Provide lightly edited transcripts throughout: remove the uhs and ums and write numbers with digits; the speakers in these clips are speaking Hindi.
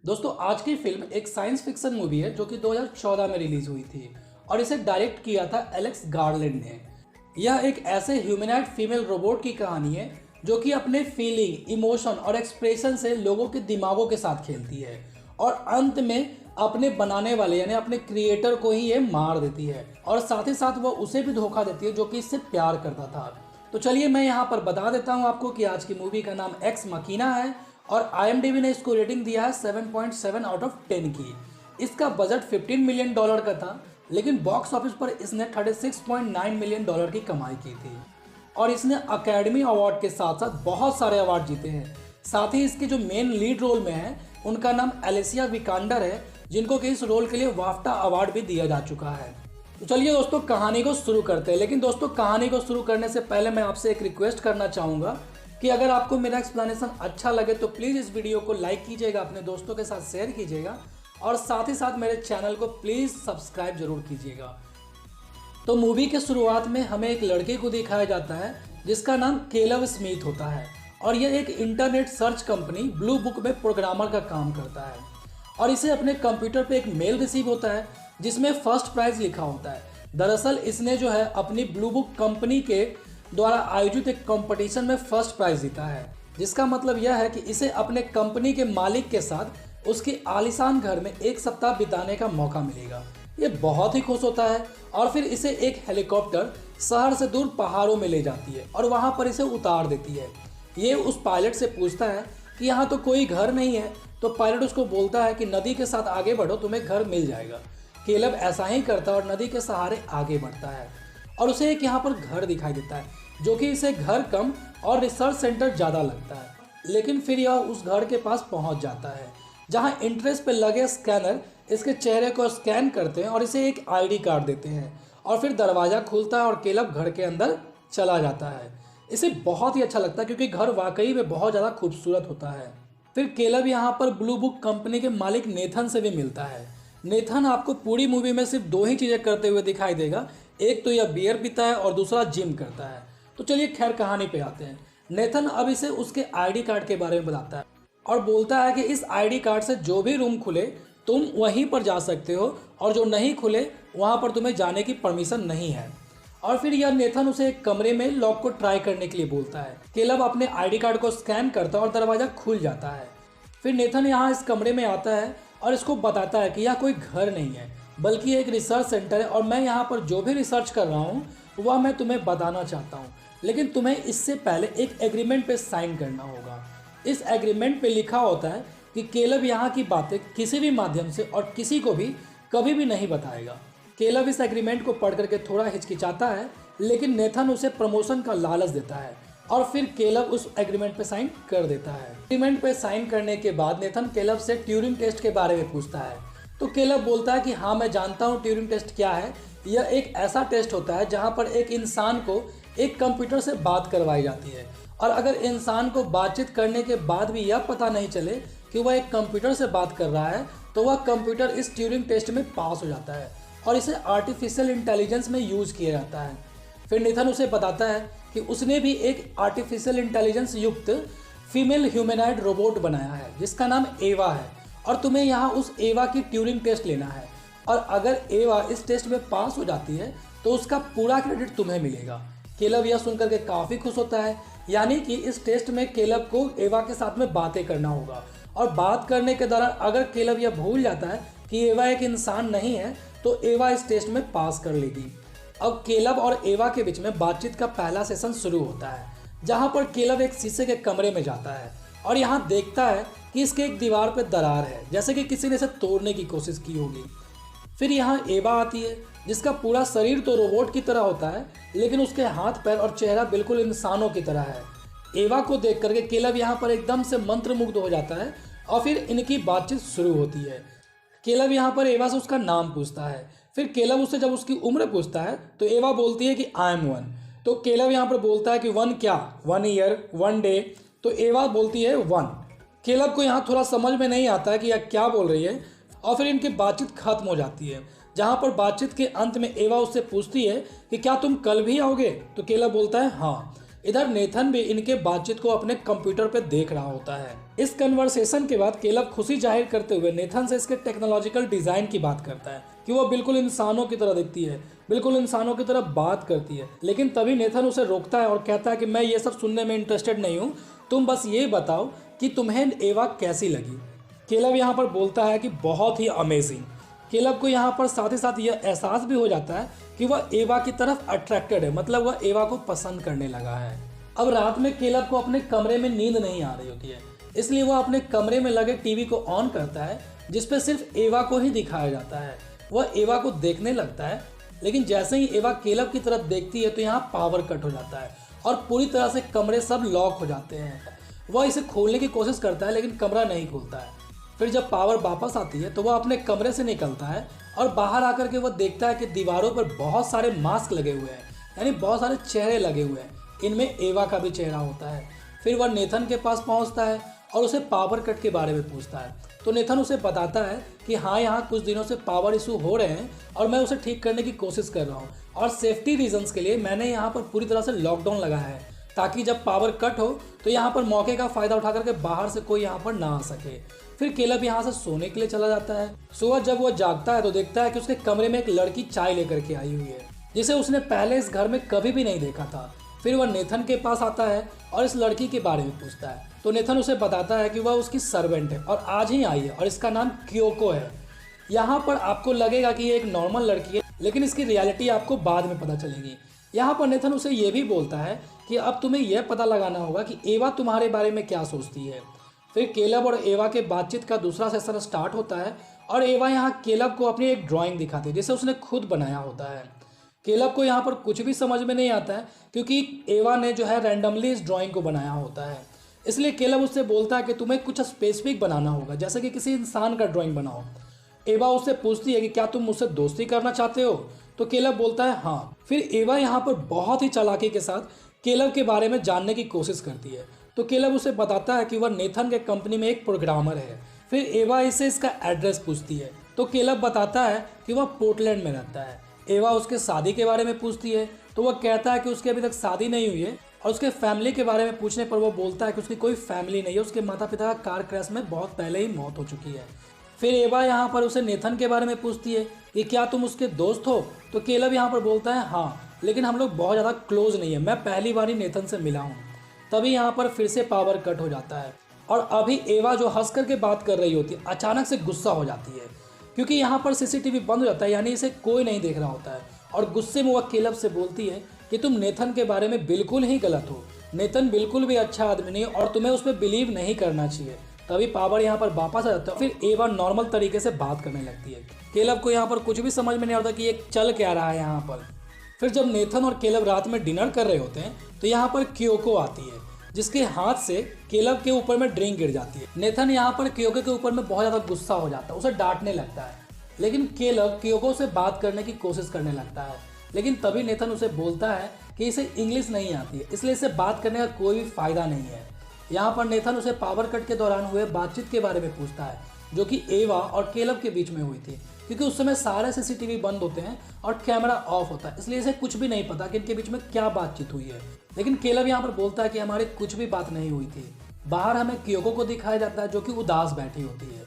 दोस्तों आज की फिल्म एक साइंस फिक्शन मूवी है जो कि 2014 में रिलीज हुई थी और इसे डायरेक्ट किया था एलेक्स गार्लैंड ने। यह एक ऐसे ह्यूमनॉइड फीमेल रोबोट की कहानी है जो कि अपने फीलिंग, इमोशन और एक्सप्रेशन से लोगों के दिमागों के साथ खेलती है और अंत में अपने बनाने वाले यानी अपने क्रिएटर को ही ये मार देती है और साथ ही साथ वह उसे भी धोखा देती है जो कि इससे प्यार करता था। तो चलिए मैं यहाँ पर बता देता हूँ आपको कि आज की मूवी का नाम एक्स मकीना है और IMDb ने इसको रेटिंग दिया है 7.7 आउट ऑफ 10 की। इसका बजट $15 मिलियन का था, लेकिन बॉक्स ऑफिस पर इसने $36.9 मिलियन की कमाई की थी और इसने अकेडमी अवार्ड के साथ साथ बहुत सारे अवार्ड जीते हैं। साथ ही इसके जो मेन लीड रोल में है उनका नाम एलिसिया विकांडर है, जिनको कि इस रोल के लिए वाफ्टा अवार्ड भी दिया जा चुका है। तो चलिए दोस्तों कहानी को शुरू करते हैं, लेकिन दोस्तों कहानी को शुरू करने से पहले मैं आपसे एक रिक्वेस्ट करना चाहूँगा कि अगर आपको मेरा एक्सप्लेनेशन अच्छा लगे तो प्लीज़ इस वीडियो को लाइक कीजिएगा, अपने दोस्तों के साथ शेयर कीजिएगा और साथ ही साथ मेरे चैनल को प्लीज़ सब्सक्राइब जरूर कीजिएगा। तो मूवी के शुरुआत में हमें एक लड़के को दिखाया जाता है जिसका नाम केलव स्मिथ होता है और यह एक internet search company blue book में प्रोग्रामर का काम करता है और इसे अपने कंप्यूटर पे एक मेल रिसीव होता है जिसमें फर्स्ट प्राइज लिखा होता है। दरअसल इसने जो है अपनी ब्लू बुक कंपनी के द्वारा आयोजित एक कंपटीशन में फर्स्ट प्राइज जीता है, जिसका मतलब यह है कि इसे अपने कंपनी के मालिक के साथ उसके आलीशान घर में एक सप्ताह बिताने का मौका मिलेगा। ये बहुत ही खुश होता है और फिर इसे एक हेलीकॉप्टर शहर से दूर पहाड़ों में ले जाती है और वहाँ पर इसे उतार देती है। ये उस पायलट से पूछता है कि यहाँ तो कोई घर नहीं है, तो पायलट उसको बोलता है कि नदी के साथ आगे बढ़ो, तुम्हें घर मिल जाएगा। केलव ऐसा ही करता है और नदी के सहारे आगे बढ़ता है और उसे एक यहाँ पर घर दिखाई देता है जो कि इसे घर कम और रिसर्च सेंटर ज़्यादा लगता है। लेकिन फिर यह उस घर के पास पहुँच जाता है जहाँ इंट्रेस पे लगे स्कैनर इसके चेहरे को स्कैन करते हैं और इसे एक ID कार्ड देते हैं और फिर दरवाज़ा खुलता है और केलव घर के अंदर चला जाता है। इसे बहुत ही अच्छा लगता है क्योंकि घर वाकई में बहुत ज़्यादा खूबसूरत होता है। फिर केलव यहाँ पर ब्लू बुक कंपनी के मालिक नेथन से भी मिलता है। नेथन आपको पूरी मूवी में सिर्फ दो ही चीज़ें करते हुए दिखाई देगा, एक तो यह बियर पीता है और दूसरा जिम करता है। तो चलिए खैर कहानी पे आते हैं। नेथन अब इसे उसके ID कार्ड के बारे में बताता है और बोलता है कि इस ID कार्ड से जो भी रूम खुले तुम वहीं पर जा सकते हो और जो नहीं खुले वहाँ पर तुम्हें जाने की परमिशन नहीं है। और फिर यह नेथन उसे एक कमरे में लॉक को ट्राई करने के लिए बोलता है। केलव अपने ID कार्ड को स्कैन करता है और दरवाज़ा खुल जाता है। फिर नेथन यहाँ इस कमरे में आता है और इसको बताता है कि यह कोई घर नहीं है बल्कि एक रिसर्च सेंटर है और मैं यहाँ पर जो भी रिसर्च कर रहा हूँ वह मैं तुम्हें बताना चाहता हूँ, लेकिन तुम्हें इससे पहले एक एग्रीमेंट पे साइन करना होगा। इस एग्रीमेंट पे लिखा होता है कि केलव यहाँ की बातें किसी भी माध्यम से और किसी को भी कभी भी नहीं बताएगा। केलव इस एग्रीमेंट को पढ़ करके थोड़ा हिचकिचाता है, लेकिन नेथन उसे प्रमोशन का लालच देता है और फिर केलव उस एग्रीमेंट पे साइन कर देता है। एग्रीमेंट पे साइन करने के बाद नेथन केलव से ट्यूरिंग टेस्ट के बारे में पूछता है, तो केलव बोलता है कि हाँ मैं जानता हूँ ट्यूरिंग टेस्ट क्या है। यह एक ऐसा टेस्ट होता है जहाँ पर एक इंसान को एक कंप्यूटर से बात करवाई जाती है और अगर इंसान को बातचीत करने के बाद भी यह पता नहीं चले कि वह एक कंप्यूटर से बात कर रहा है तो वह कंप्यूटर इस ट्यूरिंग टेस्ट में पास हो जाता है और इसे आर्टिफिशियल इंटेलिजेंस में यूज़ किया जाता है। फिर नेथन उसे बताता है कि उसने भी एक आर्टिफिशियल इंटेलिजेंस युक्त फीमेल ह्यूमनॉइड रोबोट बनाया है जिसका नाम एवा है और तुम्हें यहाँ उस एवा की ट्यूरिंग टेस्ट लेना है और अगर एवा इस टेस्ट में पास हो जाती है तो उसका पूरा क्रेडिट तुम्हें मिलेगा। केलव यह सुनकर के काफ़ी खुश होता है, यानी कि इस टेस्ट में केलव को एवा के साथ में बातें करना होगा और बात करने के दौरान अगर केलव यह भूल जाता है कि एवा एक इंसान नहीं है तो एवा इस टेस्ट में पास कर लेगी। अब केलव और एवा के बीच में बातचीत का पहला सेशन शुरू होता है जहाँ पर केलव एक शीशे के कमरे में जाता है और यहाँ देखता है कि इसके एक दीवार पर दरार है, जैसे कि किसी ने इसे तोड़ने की कोशिश की होगी। फिर यहाँ एवा आती है जिसका पूरा शरीर तो रोबोट की तरह होता है, लेकिन उसके हाथ पैर और चेहरा बिल्कुल इंसानों की तरह है। एवा को देख करके केलव यहाँ पर एकदम से मंत्रमुग्ध हो जाता है और फिर इनकी बातचीत शुरू होती है। केलव यहाँ पर एवा से उसका नाम पूछता है। फिर केलव उससे जब उसकी उम्र पूछता है तो एवा बोलती है कि आई एम 1। तो केलव यहाँ पर बोलता है कि 1 क्या, 1 ईयर, 1 डे। तो एवा बोलती है 1। केलव को यहाँ थोड़ा समझ में नहीं आता है कि यह क्या बोल रही है और फिर इनकी बातचीत खत्म हो जाती है, जहाँ पर बातचीत के अंत में एवा उससे पूछती है कि क्या तुम कल भी आओगे। तो केलव बोलता है हाँ। इधर नेथन भी इनके बातचीत को अपने कंप्यूटर पे देख रहा होता है। इस कन्वर्सेशन के बाद केलब खुशी जाहिर करते हुए नेथन से इसके टेक्नोलॉजिकल डिजाइन की बात करता है कि वो बिल्कुल इंसानों की तरह दिखती है, बिल्कुल इंसानों की तरह बात करती है। लेकिन तभी नेथन उसे रोकता है और कहता है कि मैं ये सब सुनने में इंटरेस्टेड नहीं हूँ, तुम बस ये बताओ कि तुम्हें एवा कैसी लगी। केलब यहाँ पर बोलता है कि बहुत ही अमेजिंग। केलब को यहाँ पर साथ ही साथ यह एहसास भी हो जाता है कि वह एवा की तरफ अट्रैक्टेड है, मतलब वह एवा को पसंद करने लगा है। अब रात में केलब को अपने कमरे में नींद नहीं आ रही होती है, इसलिए वह अपने कमरे में लगे टीवी को ऑन करता है जिसपे सिर्फ एवा को ही दिखाया जाता है। वह एवा को देखने लगता है, लेकिन जैसे ही एवा केलब की तरफ देखती है तो यहाँ पावर कट हो जाता है और पूरी तरह से कमरे सब लॉक हो जाते हैं। वह इसे खोलने की कोशिश करता है लेकिन कमरा नहीं खुलता है। फिर जब पावर वापस आती है तो वह अपने कमरे से निकलता है और बाहर आकर के वह देखता है कि दीवारों पर बहुत सारे मास्क लगे हुए हैं, यानी बहुत सारे चेहरे लगे हुए हैं। इनमें एवा का भी चेहरा होता है। फिर वह नेथन के पास पहुंचता है और उसे पावर कट के बारे में पूछता है। तो नेथन उसे बताता है कि हाँ, यहाँ कुछ दिनों से पावर इशू हो रहे हैं और मैं उसे ठीक करने की कोशिश कर रहा हूँ, और सेफ्टी रीजंस के लिए मैंने यहाँ पर पूरी तरह से लॉकडाउन लगाया है ताकि जब पावर कट हो तो यहाँ पर मौके का फ़ायदा उठा करके बाहर से कोई यहाँ पर ना आ सके। फिर केलब यहाँ से सोने के लिए चला जाता है। सुबह जब वो जागता है तो देखता है कि उसके कमरे में एक लड़की चाय लेकर के आई हुई है, जिसे उसने पहले इस घर में कभी भी नहीं देखा था। फिर वह नेथन के पास आता है और इस लड़की के बारे में पूछता है। तो नेथन उसे बताता है कि वह उसकी सर्वेंट है और आज ही आई है और इसका नाम क्योको है। यहाँ पर आपको लगेगा कि ये एक नॉर्मल लड़की है, लेकिन इसकी रियलिटी आपको बाद में पता चलेगी। यहाँ पर नेथन उसे ये भी बोलता है कि अब तुम्हें यह पता लगाना होगा कि एवा तुम्हारे बारे में क्या सोचती है। फिर केलब और एवा के बातचीत का दूसरा सेशन स्टार्ट होता है और एवा यहाँ केलब को अपनी एक ड्राइंग दिखाती है जिसे उसने खुद बनाया होता है। केलब को यहाँ पर कुछ भी समझ में नहीं आता है क्योंकि एवा ने जो है रैंडमली इस ड्राइंग को बनाया होता है। इसलिए केलब उससे बोलता है कि तुम्हें कुछ स्पेसिफिक बनाना होगा, जैसे कि किसी इंसान का ड्राइंग बनाओ। एवा उससे पूछती है कि क्या तुम मुझसे दोस्ती करना चाहते हो, तो केलब बोलता है हाँ। फिर एवा यहाँ पर बहुत ही चालाकी के साथ केलब के बारे में जानने की कोशिश करती है। तो केलब उसे बताता है कि वह नेथन के कंपनी में एक प्रोग्रामर है। फिर एवा इसे इसका एड्रेस पूछती है तो केलब बताता है कि वह पोर्टलैंड में रहता है। एवा उसके शादी के बारे में पूछती है तो वह कहता है कि उसकी अभी तक शादी नहीं हुई है, और उसके फैमिली के बारे में पूछने पर वो बोलता है कि उसकी कोई फैमिली नहीं है, उसके माता पिता का कार क्रैश में बहुत पहले ही मौत हो चुकी है। फिर एवा यहाँ पर उसे नेथन के बारे में पूछती है कि क्या तुम उसके दोस्त हो, तो केलब यहाँ पर बोलता है हाँ, लेकिन हम लोग बहुत ज़्यादा क्लोज नहीं है, मैं पहली बार ही नेथन से मिला हूँ। तभी यहाँ पर फिर से पावर कट हो जाता है और अभी एवा जो हंस करके बात कर रही होती है अचानक से गुस्सा हो जाती है क्योंकि यहाँ पर सीसीटीवी बंद हो जाता है, यानी इसे कोई नहीं देख रहा होता है। और गुस्से में वह केलब से बोलती है कि तुम नेथन के बारे में बिल्कुल ही गलत हो, नेथन बिल्कुल भी अच्छा आदमी नहीं और तुम्हें उस पर बिलीव नहीं करना चाहिए। तभी पावर यहाँ पर वापस आ जाता है। फिर एवा नॉर्मल तरीके से बात करने लगती है। केलब को यहाँ पर कुछ भी समझ में नहीं आता कि ये चल क्या रहा है यहाँ पर। फिर जब नेथन और केलब रात में डिनर कर रहे होते हैं तो यहाँ पर क्योको आती है, जिसके हाथ से केलब के ऊपर में ड्रिंक गिर जाती है। नेथन यहाँ पर क्योको के ऊपर में बहुत ज़्यादा गुस्सा हो जाता है, उसे डांटने लगता है, लेकिन केलब क्योको से बात करने की कोशिश करने लगता है। लेकिन तभी नेथन उसे बोलता है कि इसे इंग्लिश नहीं आती है, इसलिए इसे बात करने का कोई भी फायदा नहीं है। यहाँ पर नेथन उसे पावर कट के दौरान हुए बातचीत के बारे में पूछता है, जो कि एवा और केलब के बीच में हुई थी, क्योंकि उस समय सारे सीसीटीवी बंद होते हैं और कैमरा ऑफ होता है, इसलिए इसे कुछ भी नहीं पता कि इनके बीच में क्या बातचीत हुई है। लेकिन केलब यहाँ पर बोलता है कि हमारी कुछ भी बात नहीं हुई थी। बाहर हमें क्योको को दिखाया जाता है जो कि उदास बैठी होती है।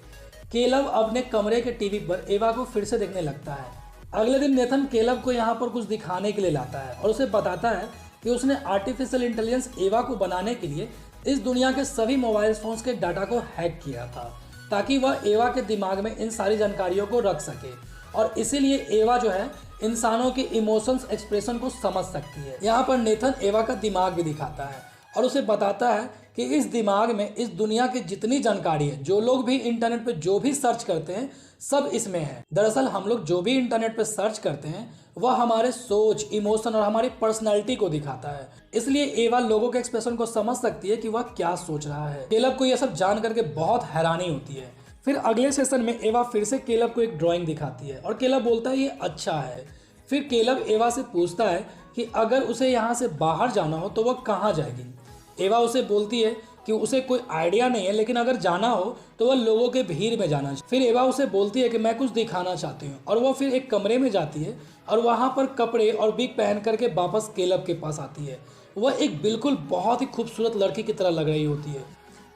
केलब अपने कमरे के टीवी पर एवा को फिर से देखने लगता है। अगले दिन नेथन केलब को यहाँ पर कुछ दिखाने के लिए लाता है और उसे बताता है कि उसने आर्टिफिशियल इंटेलिजेंस एवा को बनाने के लिए इस दुनिया के सभी मोबाइल फोन्स के डाटा को हैक किया था, ताकि वह एवा के दिमाग में इन सारी जानकारियों को रख सके, और इसीलिए एवा जो है इंसानों के इमोशंस एक्सप्रेशन को समझ सकती है। यहाँ पर नेथन एवा का दिमाग भी दिखाता है और उसे बताता है कि इस दिमाग में इस दुनिया की जितनी जानकारी है, जो लोग भी इंटरनेट पे जो भी सर्च करते हैं, सब इसमें है। दरअसल हम लोग जो भी इंटरनेट पे सर्च करते हैं वह हमारे सोच, इमोशन और हमारी पर्सनैलिटी को दिखाता है, इसलिए एवा लोगों के एक्सप्रेशन को समझ सकती है कि वह क्या सोच रहा है। केलब को यह सब जान करके बहुत हैरानी होती है। फिर अगले सेशन में एवा फिर से केलब को एक ड्राइंग दिखाती है और केलब बोलता है ये अच्छा है। फिर केलब एवा से पूछता है कि अगर उसे यहाँ से बाहर जाना हो तो वह कहाँ जाएगी। एवा उसे बोलती है कि उसे कोई आइडिया नहीं है, लेकिन अगर जाना हो तो वह लोगों के भीड़ में जाना चाहिए। फिर एवा उसे बोलती है कि मैं कुछ दिखाना चाहती हूँ, और वह फिर एक कमरे में जाती है और वहाँ पर कपड़े और विग पहन करके वापस केलब के पास आती है। वह एक बिल्कुल बहुत ही खूबसूरत लड़की की तरह लग रही होती है,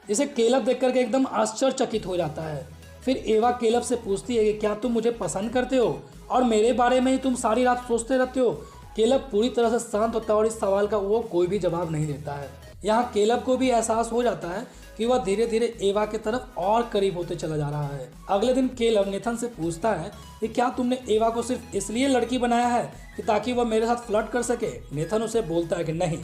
जिसे केलब देख करके एकदम आश्चर्यचकित हो जाता है। फिर एवा केलब से पूछती है कि क्या तुम मुझे पसंद करते हो और मेरे बारे में ही तुम सारी रात सोचते रहते हो। केलब पूरी तरह से शांत होता है और इस सवाल का वो कोई भी जवाब नहीं देता है। यहाँ केलब को भी एहसास हो जाता है कि वह धीरे धीरे एवा की तरफ और करीब होते चला जा रहा है। अगले दिन केलब नेथन से पूछता है कि क्या तुमने एवा को सिर्फ इसलिए लड़की बनाया है कि ताकि वह मेरे साथ फ्लर्ट कर सके। नेथन उसे बोलता है कि नहीं,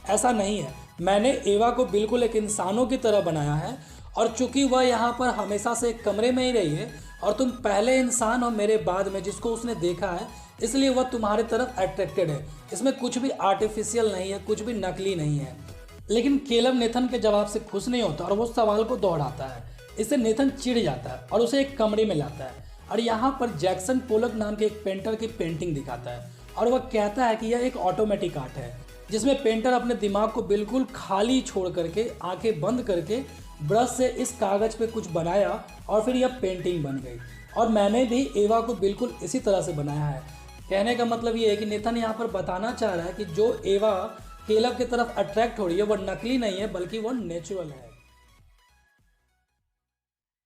ऐसा नहीं है, मैंने एवा को बिल्कुल एक इंसानों की तरह बनाया है और चूंकि वह यहाँ पर हमेशा से एक कमरे में ही रही है और तुम पहले इंसान हो मेरे बाद में जिसको उसने देखा है, इसलिए वह तुम्हारे तरफ अट्रैक्टेड है। इसमें कुछ भी आर्टिफिशियल नहीं है, कुछ भी नकली नहीं है। लेकिन केलब नेथन के जवाब से खुश नहीं होता और वो सवाल को दोहराता है। इससे नेथन चिढ़ जाता है और उसे एक कमरे में लाता है और यहाँ पर जैक्सन पोलक नाम के एक पेंटर की पेंटिंग दिखाता है और वह कहता है कि यह एक ऑटोमेटिक आर्ट है, जिसमें पेंटर अपने दिमाग को बिल्कुल खाली छोड़ करके आंखें बंद करके ब्रश से इस कागज़ पे कुछ बनाया और फिर यह पेंटिंग बन गई। और मैंने भी एवा को बिल्कुल इसी तरह से बनाया है। कहने का मतलब ये है कि नेथन यहाँ पर बताना चाह रहा है कि जो एवा केलब की तरफ अट्रैक्ट हो रही है वह नकली नहीं है, बल्कि वह नेचुरल है।